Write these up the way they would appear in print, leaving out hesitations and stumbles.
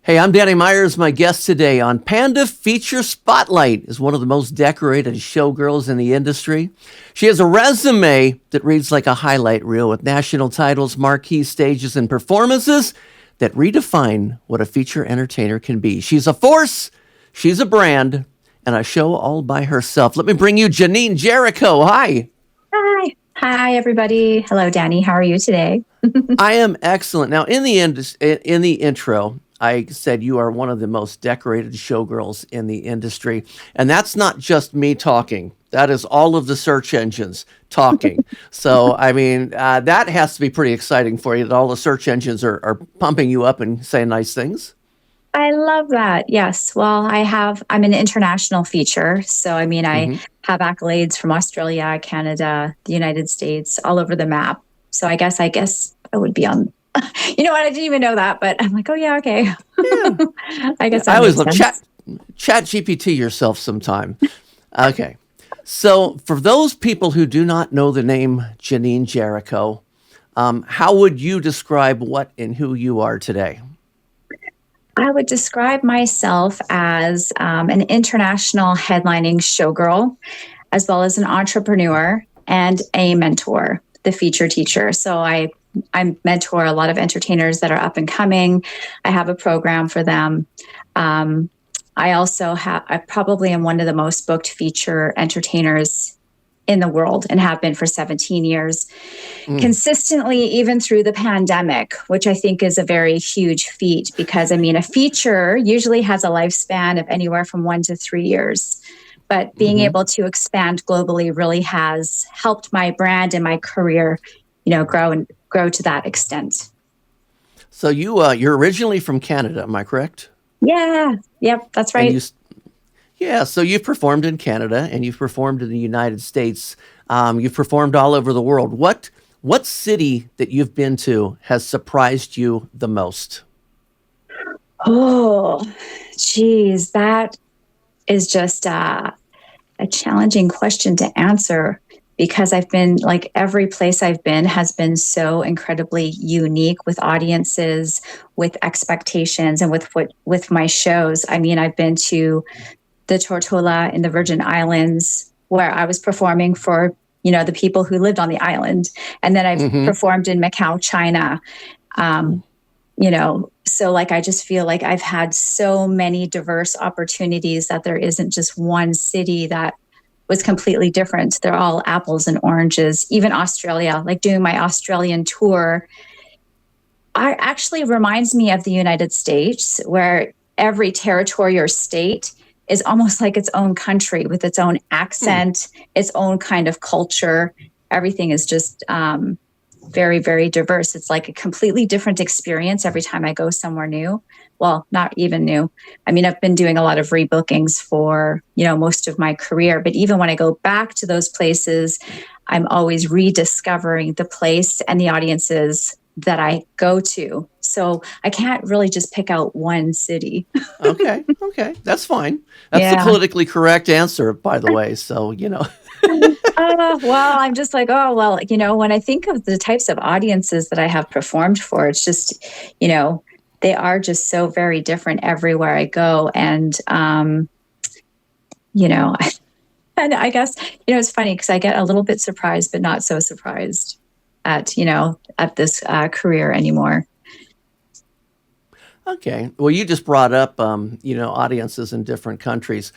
Hey, I'm Danny Meyers. My guest today on Panda Feature Spotlight is one of the most decorated showgirls in the industry. She has a resume that reads like a highlight reel with national titles, marquee stages, and performances that redefine what a feature entertainer can be. She's a force, she's a brand, and a show all by herself. Let me bring you Janine Jericho. Hi. Hi. Hi, everybody. Hello, Danny. How are you today? I am excellent. Now, in the intro, I said you are one of the most decorated showgirls in the industry, and that's not just me talking. That is all of the search engines talking. So, that has to be pretty exciting for you that all the search engines are pumping you up and saying nice things. I love that. Yes. Well, I'm an international feature. So, I Hmm. have accolades from Australia, Canada, the United States, all over the map. So I guess I would be on, you know what? I didn't even know that, but I'm like, oh yeah, okay. Yeah, I yeah. guess I that always makes love sense. chat GPT yourself sometime. Okay. So, for those people who do not know the name Janine Jericho, how would you describe what and who you are today? I would describe myself as an international headlining showgirl, as well as an entrepreneur and a mentor, the feature teacher. I mentor a lot of entertainers that are up and coming. I have a program for them. Um, I probably am one of the most booked feature entertainers in the world and have been for 17 years Mm, consistently, even through the pandemic, which I think is a very huge feat because a feature usually has a lifespan of anywhere from 1 to 3 years. But being hmm. able to expand globally really has helped my brand and my career, grow to that extent. So you're originally from Canada, am I correct? Yeah, yep, that's And right. yeah, so you've performed in Canada and you've performed in the United States. You've performed all over the world. What city that you've been to has surprised you the most? Oh, geez, that is just a challenging question to answer because I've been like every place I've been has been so incredibly unique with audiences, with expectations, and with my shows. I've been to the Tortola in the Virgin Islands where I was performing for the people who lived on the island, and then I've Hmm. performed in Macau, China. Cool. Um, so like I just feel like I've had so many diverse opportunities that there isn't just one city that was completely different. They're all apples and oranges. Even Australia, like doing my Australian tour, I actually reminds me of the United States, where every territory or state is almost like its own country with its own Hmm. accent, its own kind of culture. Everything is just very, very diverse. It's like a completely different experience every time I go somewhere new. Well, not even new. I've been doing a lot of rebookings for, most of my career, but even when I go back to those places, I'm always rediscovering the place and the audiences that I go to. So I can't really just pick out one city. Okay, okay, that's fine. That's the Yeah. politically correct answer, by the way. So Well, I'm just like, oh, well, when I think of the types of audiences that I have performed for, it's just, you know, they are just so very different everywhere I go. You know, and I guess, it's funny because I get a little bit surprised, but not so surprised at this career anymore. okay. Well, you just brought up audiences in different countries.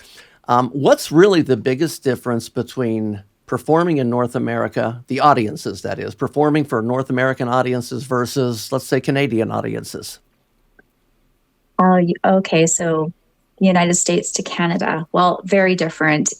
What's really the biggest difference between performing in North America, the audiences that is, performing for North American audiences versus, let's say, Canadian audiences? Okay. So the United States to Canada, well, very different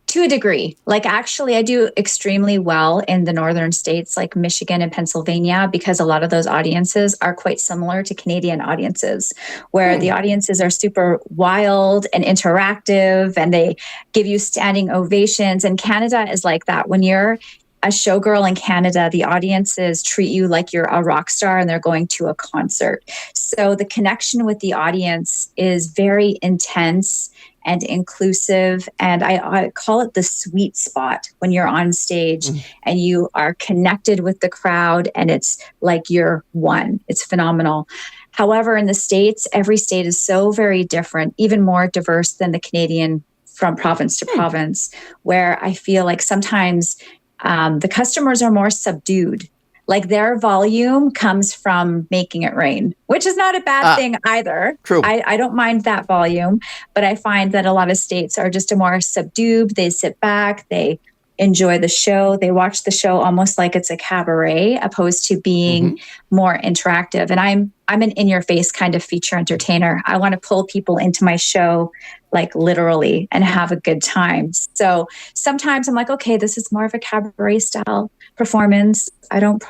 to a degree. Like, actually, I do extremely well in the northern states like Michigan and Pennsylvania because a lot of those audiences are quite similar to Canadian audiences, where Hmm. the audiences are super wild and interactive and they give you standing ovations. And Canada is like that. When you're a showgirl in Canada, the audiences treat you like you're a rock star and they're going to a concert. So the connection with the audience is very intense and inclusive. And I call it the sweet spot when you're on stage Mm. and you are connected with the crowd and it's like you're one. It's phenomenal. However, in the States, every state is so very different, even more diverse than the Canadian from province to province, where I feel like sometimes the customers are more subdued. Like their volume comes from making it rain, which is not a bad thing either. True. I don't mind that volume, but I find that a lot of states are just a more subdued. They sit back, they enjoy the show, they watch the show almost like it's a cabaret, opposed to being more interactive. And I'm an in-your-face kind of feature entertainer. I want to pull people into my show, like literally, and have a good time. So sometimes I'm like, okay, this is more of a cabaret style performance. I don't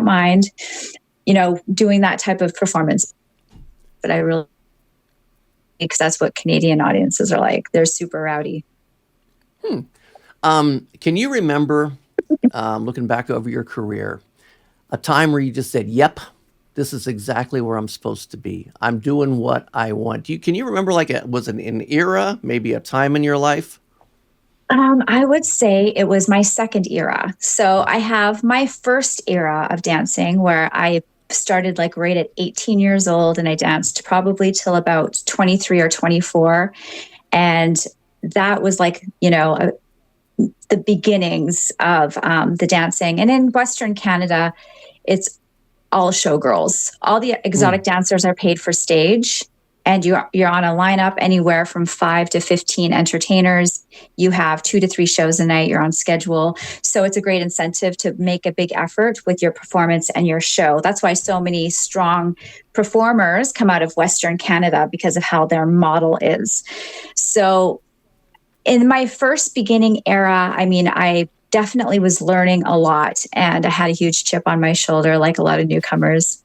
mind, doing that type of performance. But I really, because that's what Canadian audiences are like. They're super rowdy. Can you remember, looking back over your career, a time where you just said, yep, this is exactly where I'm supposed to be. I'm doing what I want. Can you remember, like, was it an era, maybe a time in your life? I would say it was my second era. So I have my first era of dancing where I started like right at 18 years old, and I danced probably till about 23 or 24. And that was like, the beginnings of the dancing. And in Western Canada, it's all showgirls. All the exotic dancers are paid for stage, and you're on a lineup anywhere from 5 to 15 entertainers. You have 2 to 3 shows a night. You're on schedule. So it's a great incentive to make a big effort with your performance and your show. That's why so many strong performers come out of Western Canada, because of how their model is. So in my first beginning era, I definitely was learning a lot, and I had a huge chip on my shoulder, like a lot of newcomers.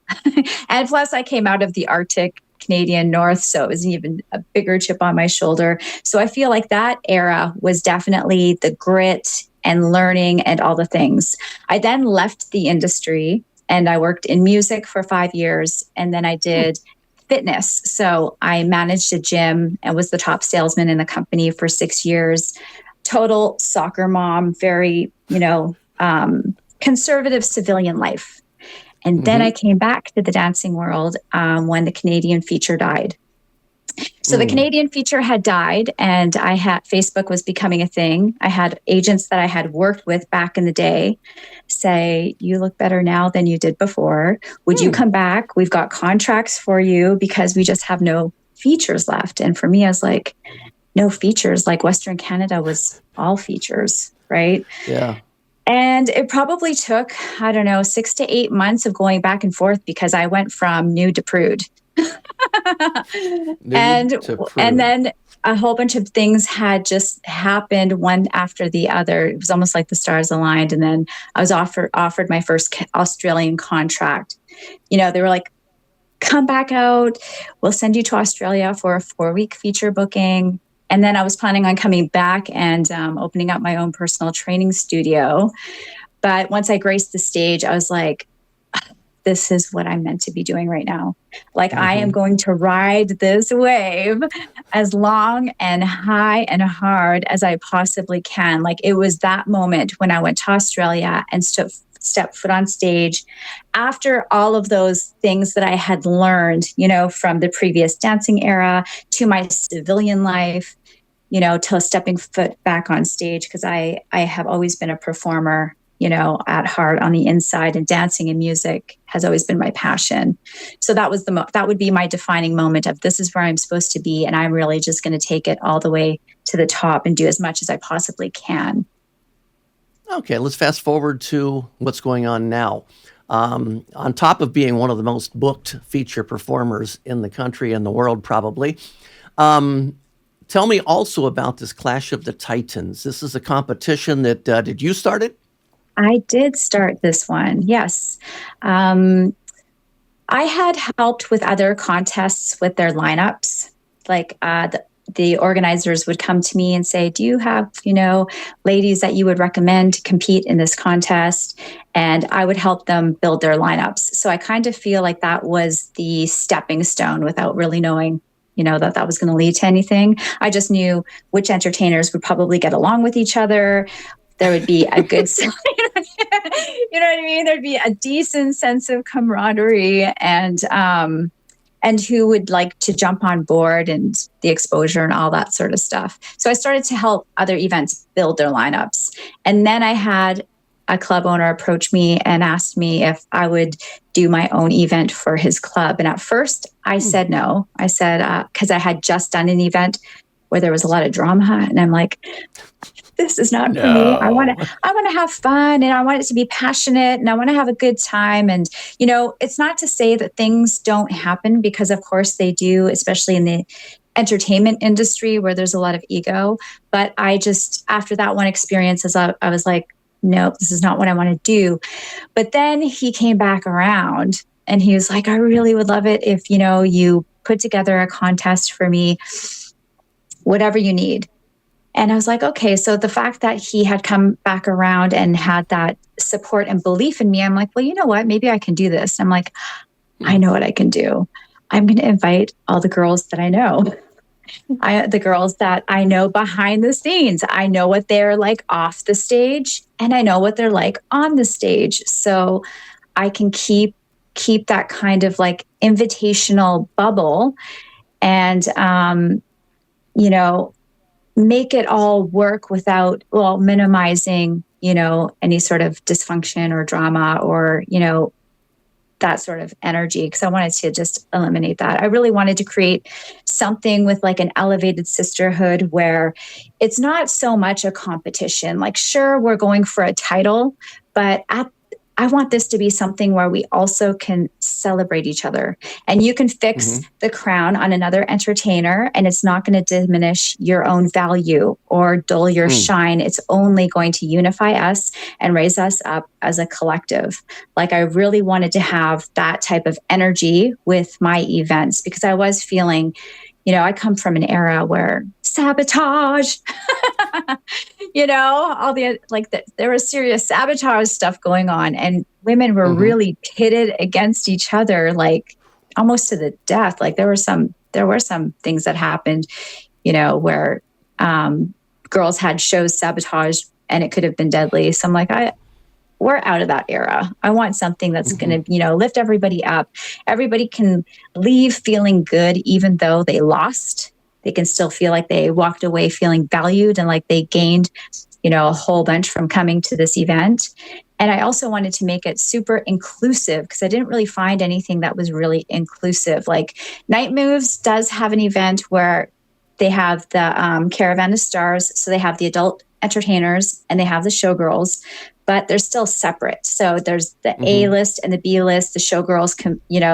And plus, I came out of the Arctic Canadian North, so it was even a bigger chip on my shoulder. So I feel like that era was definitely the grit and learning and all the things. I then left the industry and I worked in music for 5 years, and then I did fitness. So I managed a gym and was the top salesman in the company for 6 years. Total soccer mom, very, conservative civilian life. And then I came back to the dancing world when the Canadian feature died. So the Canadian feature had died, and Facebook was becoming a thing. I had agents that I had worked with back in the day say, you look better now than you did before. Would you come back? We've got contracts for you, because we just have no features left. And for me, I was like, no features, like Western Canada was all features, right? Yeah. And it probably took, 6 to 8 months of going back and forth, because I went from nude to prude. And then a whole bunch of things had just happened one after the other. It was almost like the stars aligned. And then I was offered my first Australian contract. They were like, come back out. We'll send you to Australia for a 4-week feature booking. And then I was planning on coming back and opening up my own personal training studio. But once I graced the stage, I was like, this is what I'm meant to be doing right now. Like, I am going to ride this wave as long and high and hard as I possibly can. Like, it was that moment when I went to Australia and stepped foot on stage after all of those things that I had learned, from the previous dancing era to my civilian life, to stepping foot back on stage, because I have always been a performer, at heart on the inside, and dancing and music has always been my passion. So that was that would be my defining moment of, this is where I'm supposed to be, and I'm really just going to take it all the way to the top and do as much as I possibly can. Okay, let's fast forward to what's going on now. On top of being one of the most booked feature performers in the country and the world, probably, tell me also about this Clash of the Titans. This is a competition that, did you start it? I did start this one, yes. I had helped with other contests with their lineups. Like the organizers would come to me and say, do you have, ladies that you would recommend to compete in this contest? And I would help them build their lineups. So I kind of feel like that was the stepping stone, without really knowing, that was going to lead to anything. I just knew which entertainers would probably get along with each other. There would be a good, you know what I mean? There'd be a decent sense of camaraderie. And and who would like to jump on board and the exposure and all that sort of stuff. So I started to help other events build their lineups. And then I had a club owner approach me and asked me if I would do my own event for his club. And at first I said no. I said, because I had just done an event where there was a lot of drama. And I'm like, this is not for me. I want to have fun, and I want it to be passionate, and I want to have a good time. And, it's not to say that things don't happen, because of course they do, especially in the entertainment industry where there's a lot of ego. But I just, after that one experience, I was like, nope, this is not what I want to do. But then he came back around and he was like, I really would love it if, you put together a contest for me, whatever you need. And I was like, okay. So the fact that he had come back around and had that support and belief in me, I'm like, well, you know what? Maybe I can do this. I'm like, I know what I can do. I'm going to invite all the girls that I know. The girls that I know behind the scenes. I know what they're like off the stage, and I know what they're like on the stage. So I can keep that kind of like invitational bubble, and, make it all work without, minimizing, any sort of dysfunction or drama or, that sort of energy. Because I wanted to just eliminate that. I really wanted to create something with like an elevated sisterhood where it's not so much a competition. Like, sure, we're going for a title, but I want this to be something where we also can celebrate each other, and you can fix the crown on another entertainer, and it's not going to diminish your own value or dull your shine. It's only going to unify us and raise us up as a collective. Like, I really wanted to have that type of energy with my events, because I was feeling, I come from an era where sabotage, all the there was serious sabotage stuff going on, and women were really pitted against each other, like almost to the death. Like there were some things that happened, where girls had shows sabotaged and it could have been deadly. So I'm like, we're out of that era. I want something that's going to, lift everybody up. Everybody can leave feeling good, even though they lost. They can still feel like they walked away feeling valued and like they gained, a whole bunch from coming to this event. And I also wanted to make it super inclusive, because I didn't really find anything that was really inclusive. Like Night Moves does have an event where they have the Caravan of Stars. So they have the adult entertainers and they have the showgirls, but they're still separate. So there's the A list and the B list. The showgirls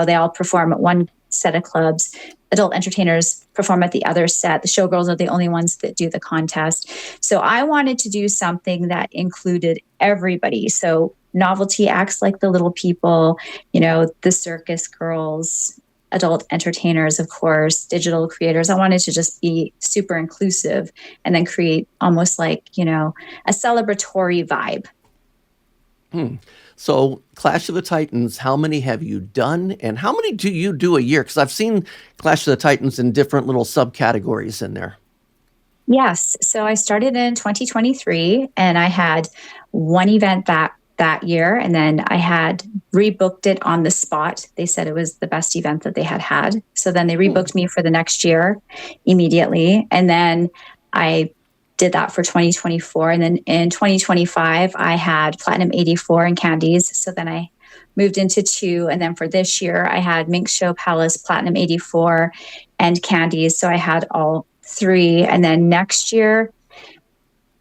they all perform at one set of clubs. Adult entertainers perform at the other set. The showgirls are the only ones that do the contest. So I wanted to do something that included everybody. So novelty acts like the Little People, the circus girls, adult entertainers, of course, digital creators. I wanted to just be super inclusive and then create almost like, a celebratory vibe. So Clash of the Titans, how many have you done, and how many do you do a year? Because I've seen Clash of the Titans in different little subcategories in there. Yes. So I started in 2023, and I had one event that year, and then I had rebooked it on the spot. They said it was the best event that they had. So then they rebooked me for the next year immediately. And then I did that for 2024. And then in 2025, I had Platinum 84 and Candies. So then I moved into 2. And then for this year, I had Minx Show Palace, Platinum 84 and Candies. So I had all 3. And then next year,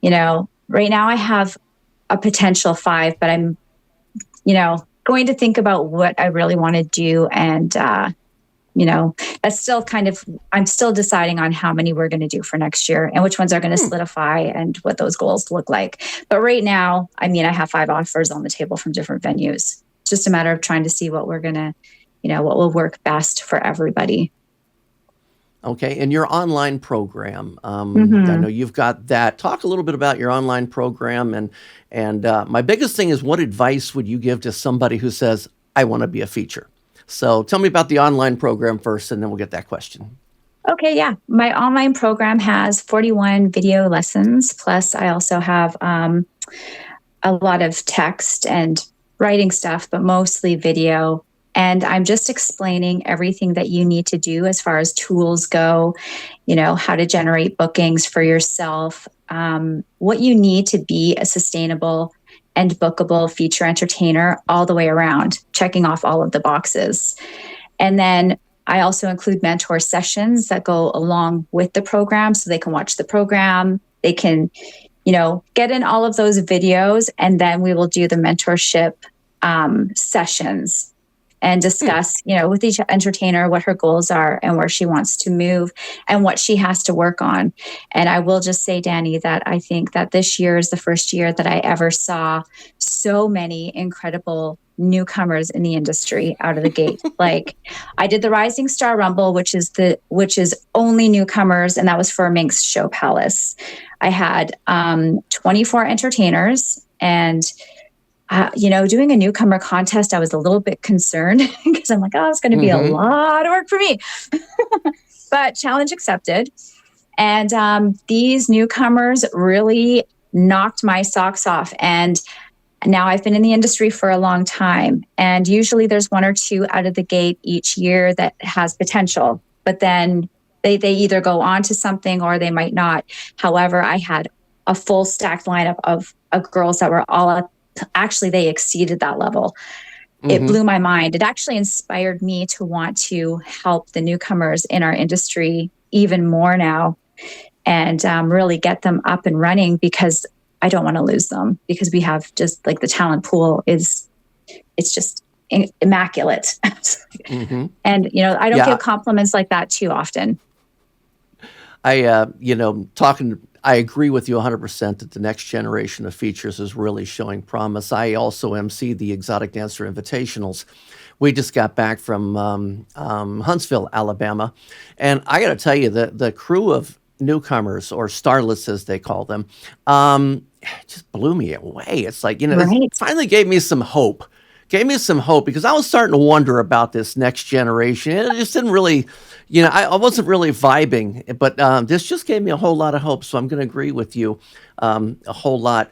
right now I have a potential 5, but I'm, going to think about what I really want to do. And, that's still I'm still deciding on how many we're going to do for next year and which ones are going to solidify and what those goals look like. But right now, I have 5 offers on the table from different venues. It's just a matter of trying to see what we're going to, what will work best for everybody. Okay. And your online program, I know you've got that. Talk a little bit about your online program. And my biggest thing is, what advice would you give to somebody who says, I want to be a feature? So tell me about the online program first, and then we'll get that question. Okay, yeah. My online program has 41 video lessons. Plus, I also have a lot of text and writing stuff, but mostly video. And I'm just explaining everything that you need to do as far as tools go, how to generate bookings for yourself, what you need to be a sustainable and bookable feature entertainer all the way around, checking off all of the boxes. And then I also include mentor sessions that go along with the program so they can watch the program. They can, get in all of those videos, and then we will do the mentorship sessions and discuss, with each entertainer what her goals are and where she wants to move and what she has to work on. And I will just say, Danny, that I think that this year is the first year that I ever saw so many incredible newcomers in the industry out of the gate. Like, I did the Rising Star Rumble, which is only newcomers, and that was for Minx Show Palace. I had 24 entertainers, and doing a newcomer contest, I was a little bit concerned because I'm like, oh, it's going to be a lot of work for me. But challenge accepted. And these newcomers really knocked my socks off. And now I've been in the industry for a long time. And usually there's one or two out of the gate each year that has potential. But then they either go on to something or they might not. However, I had a full stacked lineup of girls that were all up. Actually, they exceeded that level. It blew my mind. It actually inspired me to want to help the newcomers in our industry even more now and really get them up and running, because I don't want to lose them, because we have just like the talent pool it's just immaculate. And, I don't get compliments like that too often. I agree with you 100% that the next generation of features is really showing promise. I also MC the Exotic Dancer Invitationals. We just got back from Huntsville, Alabama. And I got to tell you, the crew of newcomers, or starlets as they call them, just blew me away. It's like, it finally gave me some hope. Because I was starting to wonder about this next generation. It just didn't really, I wasn't really vibing, but this just gave me a whole lot of hope. So I'm going to agree with you a whole lot.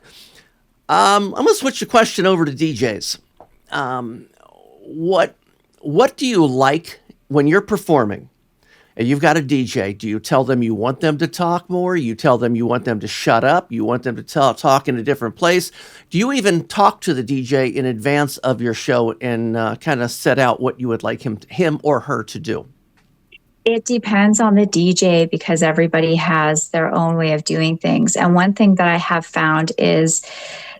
I'm going to switch the question over to DJs. What do you like when you're performing? And you've got a DJ. Do you tell them you want them to talk more? You tell them you want them to shut up? You want them to talk in a different place? Do you even talk to the DJ in advance of your show and kind of set out what you would like him or her to do? It depends on the DJ, because everybody has their own way of doing things. And one thing that I have found is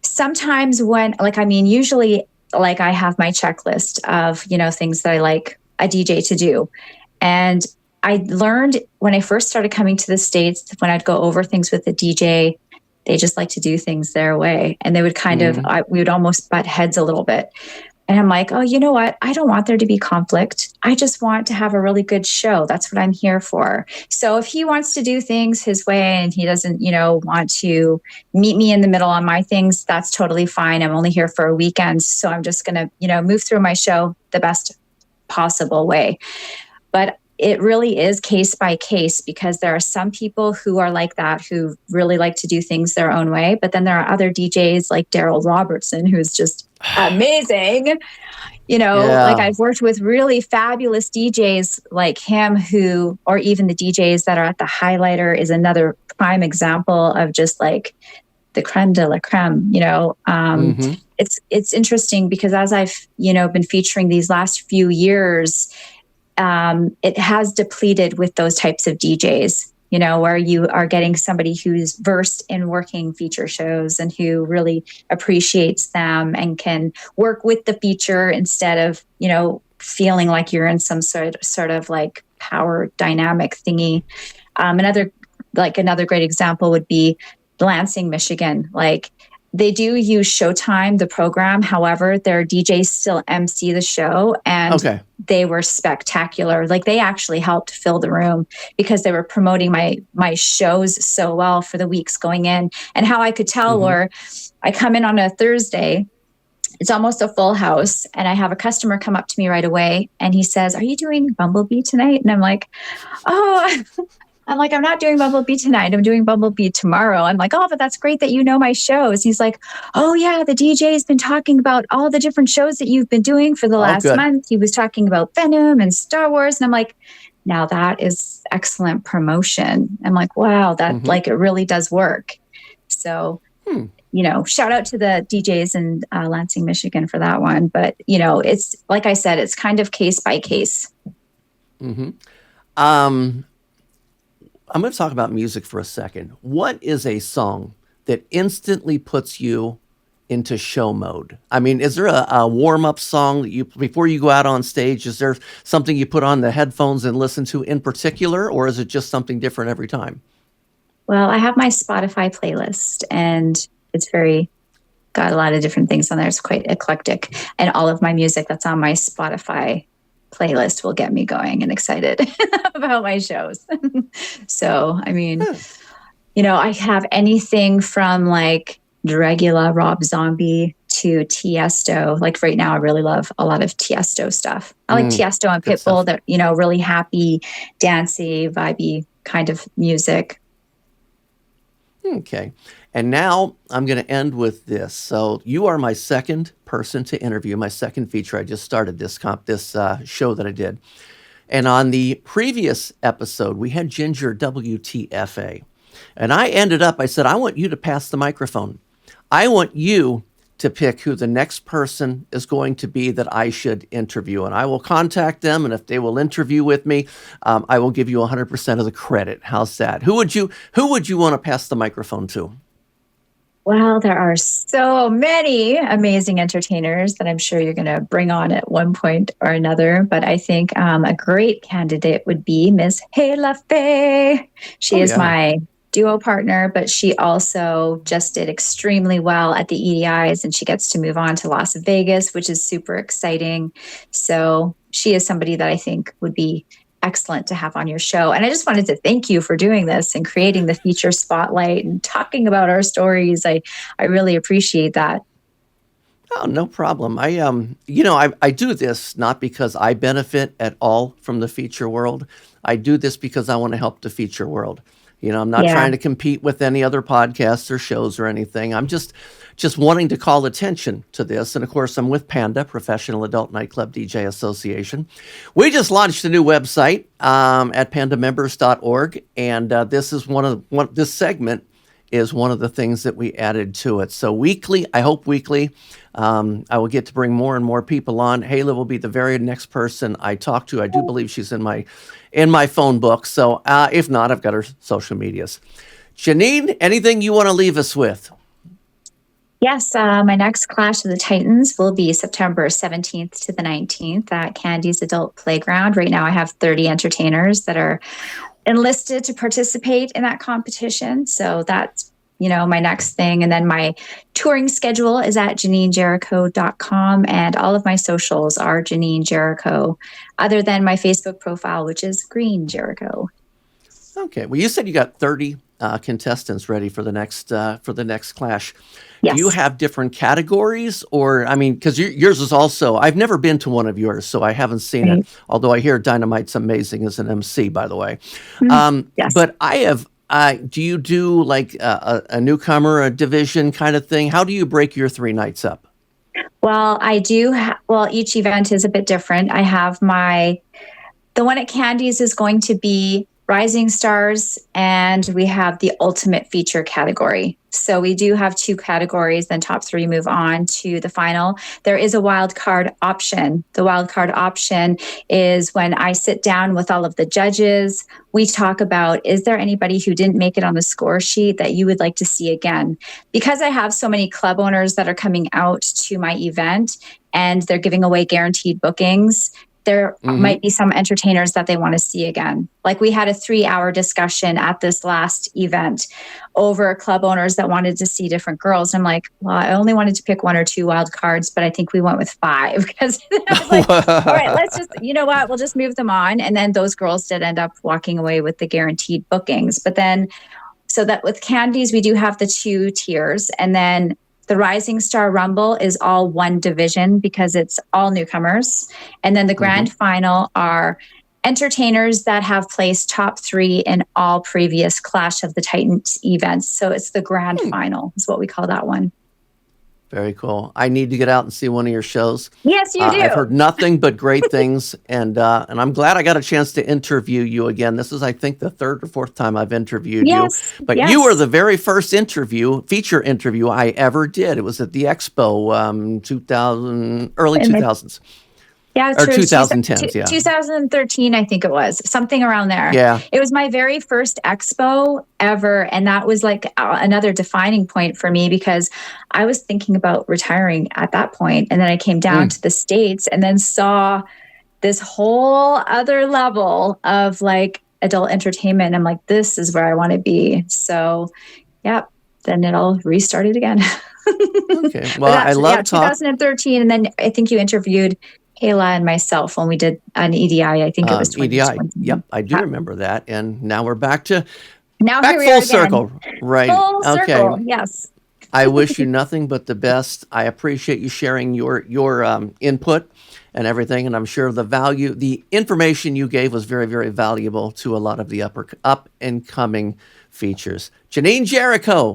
sometimes usually I have my checklist of, things that I like a DJ to do. And I learned when I first started coming to the States, when I'd go over things with the DJ, they just like to do things their way. And they would we would almost butt heads a little bit. And I'm like, oh, you know what? I don't want there to be conflict. I just want to have a really good show. That's what I'm here for. So if he wants to do things his way and he doesn't, want to meet me in the middle on my things, that's totally fine. I'm only here for a weekend. So I'm just going to, move through my show the best possible way. But it really is case by case, because there are some people who are like that, who really like to do things their own way. But then there are other DJs like Daryl Robertson, who's just amazing. Like I've worked with really fabulous DJs like him, or even the DJs that are at the Highlighter is another prime example of just like the creme de la creme. It's interesting because as I've, been featuring these last few years, it has depleted with those types of DJs, where you are getting somebody who's versed in working feature shows and who really appreciates them and can work with the feature instead of, feeling like you're in some sort of like power dynamic thingy. Another great example would be Lansing, Michigan. Like, they do use Showtime, the program. However, their DJs still MC the show, and they were spectacular. Like, they actually helped fill the room because they were promoting my shows so well for the weeks going in. And how I could tell were, I come in on a Thursday, it's almost a full house, and I have a customer come up to me right away, and he says, "Are you doing Bumblebee tonight?" And I'm like, "Oh, I'm like, I'm not doing Bumblebee tonight. I'm doing Bumblebee tomorrow. I'm like, oh, but that's great that you know my shows. He's like, oh, yeah, the DJ's been talking about all the different shows that you've been doing for the Oh, last good. month. He was talking about Venom and Star Wars. And I'm like, now that is excellent promotion. I'm like, wow, that like it really does work. So, shout out to the DJs in Lansing, Michigan for that one. But, it's like I said, it's kind of case by case. I'm going to talk about music for a second. What is a song that instantly puts you into show mode? I mean, is there a warm-up song that you, before you go out on stage, is there something you put on the headphones and listen to in particular, or is it just something different every time? Well, I have my Spotify playlist, and it's got a lot of different things on there. It's quite eclectic, and all of my music that's on my Spotify playlist will get me going and excited about my shows. So, I mean, I have anything from like Dragula, Rob Zombie to Tiesto. Like right now, I really love a lot of Tiesto stuff. I like Tiesto and Pitbull, that, really happy, dancey, vibey kind of music. Okay. And now I'm going to end with this. So you are my second person to interview, my second feature. I just started this show that I did. And on the previous episode, we had Ginger WTFA. And I said, I want you to pass the microphone. I want you to pick who the next person is going to be that I should interview. And I will contact them. And if they will interview with me, I will give you 100% of the credit. How's that? Who would you want to pass the microphone to? Well, there are so many amazing entertainers that I'm sure you're going to bring on at one point or another. But I think a great candidate would be Miss Hayla Faye. She is my duo partner, but she also just did extremely well at the EDIs, and she gets to move on to Las Vegas, which is super exciting. So she is somebody that I think would be excellent to have on your show. And I just wanted to thank you for doing this and creating the feature spotlight and talking about our stories. I really appreciate that. Oh, no problem. I do this not because I benefit at all from the feature world. I do this because I want to help the feature world. I'm not trying to compete with any other podcasts or shows or anything. I'm just wanting to call attention to this. And of course, I'm with Panda, Professional Adult Nightclub DJ Association. We just launched a new website at pandamembers.org. And this is this segment is one of the things that we added to it. So weekly, I hope weekly, I will get to bring more and more people on. Hayla will be the very next person I talk to. I do believe she's in my phone book. So if not, I've got her social medias. Janine, anything you want to leave us with? Yes, my next Clash of the Titans will be September 17th to the 19th at Candy's Adult Playground. Right now I have 30 entertainers that are enlisted to participate in that competition. So that's, my next thing. And then my touring schedule is at JanineJericho.com, and all of my socials are Janine Jericho, other than my Facebook profile, which is Green Jericho. Okay. Well, you said you got 30 contestants ready for the next Clash. Yes. Do you have different categories, or because yours is also? I've never been to one of yours, so I haven't seen it. Although I hear Dynamite's amazing as an MC, by the way. Yes. But I have. Do you do like a newcomer, a division kind of thing? How do you break your 3 nights up? Well, I do. Each event is a bit different. I have the one at Candy's is going to be Rising Stars, and we have the Ultimate Feature category. So we do have 2 categories, then top 3 move on to the final. There is a wild card option. The wild card option is when I sit down with all of the judges, we talk about, is there anybody who didn't make it on the score sheet that you would like to see again? Because I have so many club owners that are coming out to my event and they're giving away guaranteed bookings, there might be some entertainers that they want to see again. Like we had a 3-hour discussion at this last event over club owners that wanted to see different girls. I'm like, well, I only wanted to pick 1 or 2 wild cards, but I think we went with 5 because I was like, all right, let's just, you know what, we'll just move them on. And then those girls did end up walking away with the guaranteed bookings. But then, so that with Candies, we do have the 2 tiers. And then the Rising Star Rumble is all one division because it's all newcomers. And then the grand final are entertainers that have placed top 3 in all previous Clash of the Titans events. So it's the grand final is what we call that one. Very cool. I need to get out and see one of your shows. Yes, you do. I've heard nothing but great things, and I'm glad I got a chance to interview you again. This is, I think, the 3rd or 4th time I've interviewed you. But you were the very first feature interview I ever did. It was at the Expo, early 2000s. Yeah, or true. 2010s, yeah. 2013, I think it was, something around there. Yeah. It was my very first expo ever. And that was like another defining point for me because I was thinking about retiring at that point. And then I came down to the States and then saw this whole other level of like adult entertainment. I'm like, this is where I want to be. So, yeah, then it all restarted again. Okay. Well, I love talking. 2013. And then I think you interviewed Kayla and myself when we did an EDI. I think it was 2020. EDI. Yep, I do remember that. And now we're back here we full are circle. Right. Full circle, yes. I wish you nothing but the best. I appreciate you sharing your input and everything. And I'm sure the information you gave was very, very valuable to a lot of the up and coming features. Janine Jericho,